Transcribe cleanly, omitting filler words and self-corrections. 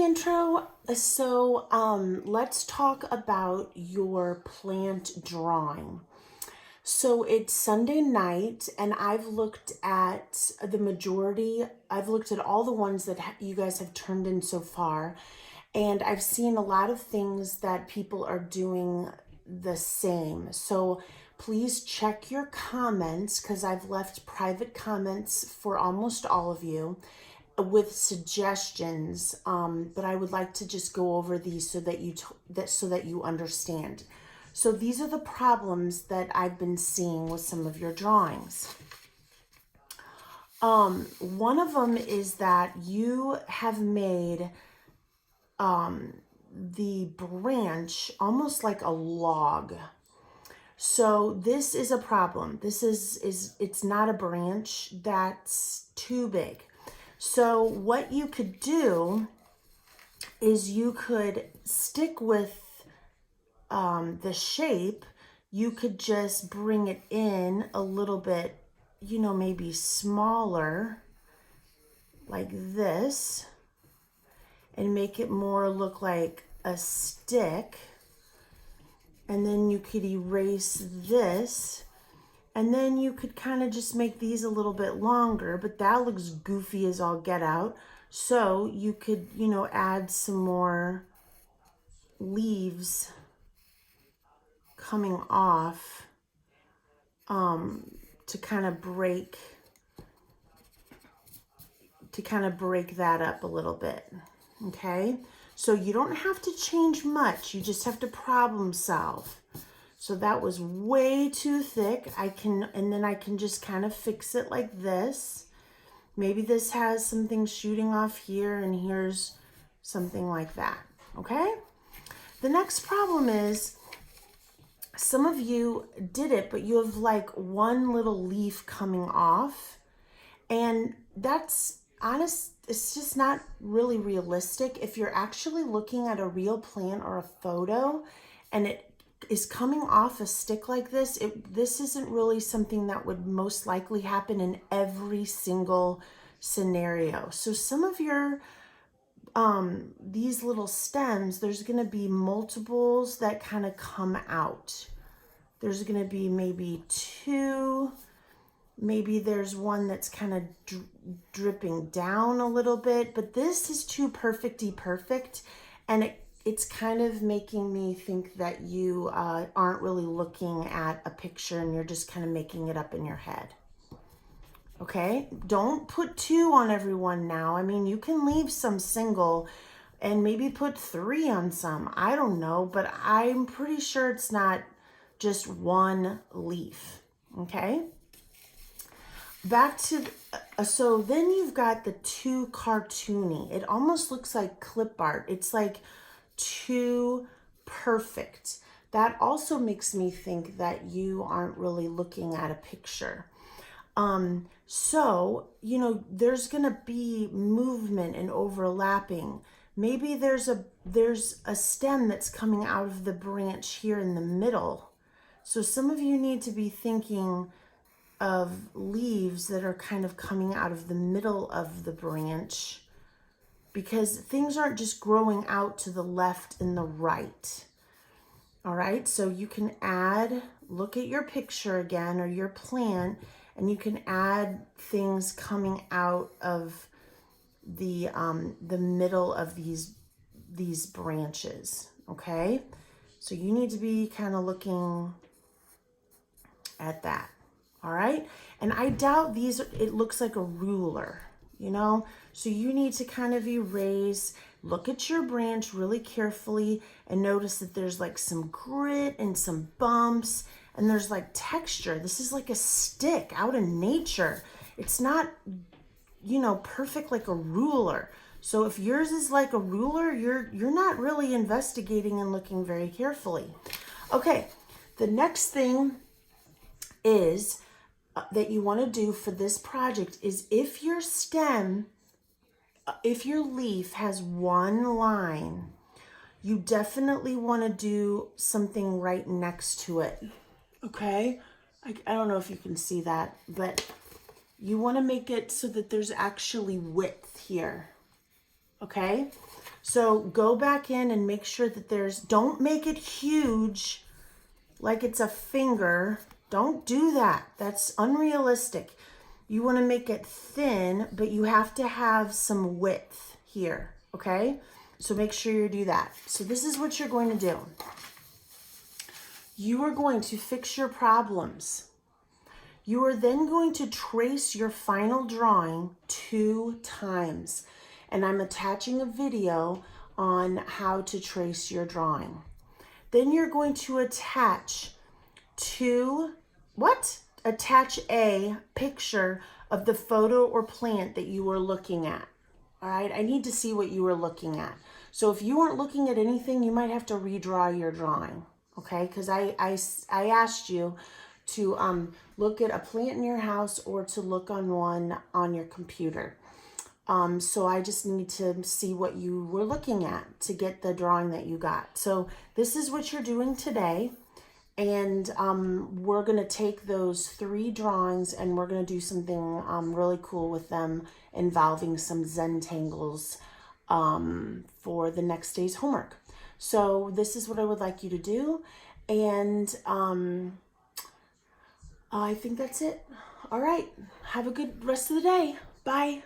intro. So let's talk about your plant drawing. So it's Sunday night, and I've looked at all the ones that you guys have turned in so far, and I've seen a lot of things that people are doing the same. So please check your comments because I've left private comments for almost all of you with suggestions, but I would like to just go over these so that you understand. So these are the problems that I've been seeing with some of your drawings. One of them is that you have made the branch almost like a log. So this is a problem. It's not a branch that's too big. So what you could do is you could stick with the shape. You could just bring it in a little bit, maybe smaller like this, and make it more look like a stick. And then you could erase this. And then you could kind of just make these a little bit longer, but that looks goofy as all get out. So you could, add some more leaves coming off to kind of break that up a little bit. Okay? So you don't have to change much. You just have to problem solve. So that was way too thick. And then I can just kind of fix it like this. Maybe this has something shooting off here and here's something like that, okay? The next problem is some of you did it, but you have like one little leaf coming off, and that's honest. It's just not really realistic. If you're actually looking at a real plant or a photo and it is coming off a stick like this, this isn't really something that would most likely happen in every single scenario. So some of your these little stems, there's going to be multiples that kind of come out. There's going to be maybe two. Maybe there's one that's kind of dripping down a little bit, but this is too perfect, and it's kind of making me think that you aren't really looking at a picture and you're just kind of making it up in your head. Okay, don't put 2 on everyone now. I mean, you can leave some single and maybe put 3 on some. I don't know, but I'm pretty sure it's not just one leaf. Okay, back to so then you've got the too cartoony. It almost looks like clip art. It's like too perfect. That also makes me think that you aren't really looking at a picture. So, there's going to be movement and overlapping. Maybe there's a stem that's coming out of the branch here in the middle. So some of you need to be thinking of leaves that are kind of coming out of the middle of the branch, because things aren't just growing out to the left and the right. All right, so you can look at your picture again or your plant, and you can add things coming out of the middle of these branches, okay? So you need to be kind of looking at that, all right? And I doubt it looks like a ruler, So you need to kind of erase, look at your branch really carefully and notice that there's like some grit and some bumps and there's like texture. This is like a stick out in nature. It's not, perfect like a ruler. So if yours is like a ruler, you're not really investigating and looking very carefully. Okay, the next thing is that you want to do for this project is if your leaf has one line, you definitely want to do something right next to it. Okay? I don't know if you can see that, but you want to make it so that there's actually width here. Okay? So go back in and make sure that don't make it huge like it's a finger. Don't do that. That's unrealistic. You want to make it thin, but you have to have some width here, okay? So make sure you do that. So this is what you're going to do. You are going to fix your problems. You are then going to trace your final drawing 2 times. And I'm attaching a video on how to trace your drawing. Then you're going to attach attach a picture of the photo or plant that you were looking at. All right, I need to see what you were looking at. So if you weren't looking at anything, you might have to redraw your drawing, okay? Because I asked you to look at a plant in your house or to look on one on your computer. So I just need to see what you were looking at to get the drawing that you got. So this is what you're doing today. And we're going to take those 3 drawings and we're going to do something really cool with them involving some Zentangles for the next day's homework. So this is what I would like you to do. And I think that's it. All right. Have a good rest of the day. Bye.